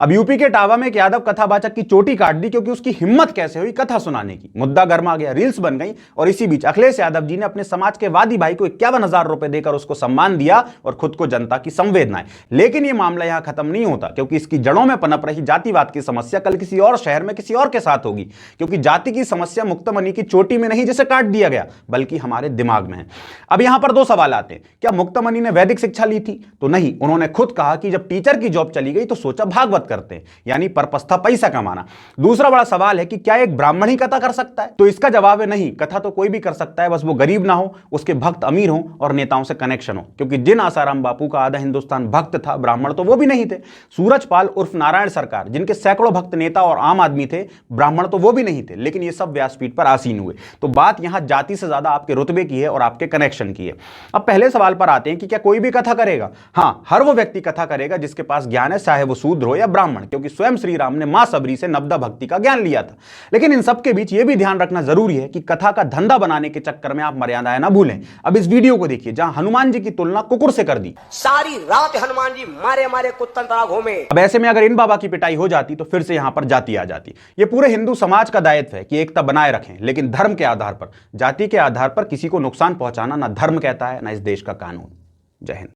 अब यूपी के टावा में एक यादव कथावाचक की चोटी काट दी क्योंकि उसकी हिम्मत कैसे हुई कथा सुनाने की। मुद्दा गर्मा गया, रील्स बन गई और इसी बीच अखिलेश यादव जी ने अपने समाज के वादी भाई को 51,000 रुपए देकर उसको सम्मान दिया और खुद को जनता की संवेदनाएं। लेकिन यह मामला यहां खत्म नहीं होता, क्योंकि इसकी जड़ों में पनप रही जातिवाद की समस्या कल किसी और शहर में किसी और के साथ होगी। क्योंकि जाति की समस्या मुक्तमणि की चोटी में नहीं जिसे काट दिया गया, बल्कि हमारे दिमाग में है। अब यहां पर दो सवाल आते हैं, क्या मुक्तमणि ने वैदिक शिक्षा ली थी? तो नहीं, उन्होंने खुद कहा कि जब टीचर की जॉब चली गई तो सोचा भागवत करते हैं, यानी पर्पस था पैसा कमाना। दूसरा बड़ा सवाल है कि क्या एक ब्राह्मण ही कथा कर सकता है? तो इसका जवाब है नहीं, कथा तो कोई भी कर सकता है, बस वो गरीब ना हो, उसके भक्त अमीर हो और नेताओं से कनेक्शन हो। क्योंकि जिन आसाराम बापू का आधा हिंदुस्तान भक्त था, ब्राह्मण तो वो भी नहीं थे। सूरजपाल उर्फ नारायण सरकार, जिनके सैकड़ों भक्त नेता और आम आदमी थे, ब्राह्मण तो वो भी नहीं थे। लेकिन ये सब व्यासपीठ पर आसीन हुए। तो बात यहां जाति से ज्यादा आपके रुतबे की है और आपके कनेक्शन की है। अब पहले सवाल पर आते हैं कि क्या कोई भी कथा करेगा? हां, हर वो व्यक्ति कथा करेगा जिसके पास ज्ञान है, चाहे वो शूद्र हो या ब्राह्मण, क्योंकि स्वयं श्री राम ने मां सबरी से नवदा भक्ति का ज्ञान लिया था। लेकिन इन सब के बीच यह भी ध्यान रखना जरूरी है कि कथा का धंधा बनाने के चक्कर में आप मर्यादाएं ना भूलें। अब इस वीडियो को देखिए जहां हनुमान जी की तुलना कुकुर से कर दी। सारी रात हनुमान जी मारे मारे कुत्तन तरह घूमे। अब ऐसे में अगर इन बाबा की पिटाई हो जाती तो फिर से यहां पर जाति आ जाती। ये पूरे हिंदू समाज का दायित्व है कि एकता बनाए रखें, लेकिन धर्म के आधार पर, जाति के आधार पर किसी को नुकसान पहुंचाना ना धर्म कहता है, ना इस देश का कानून। जय हिंद।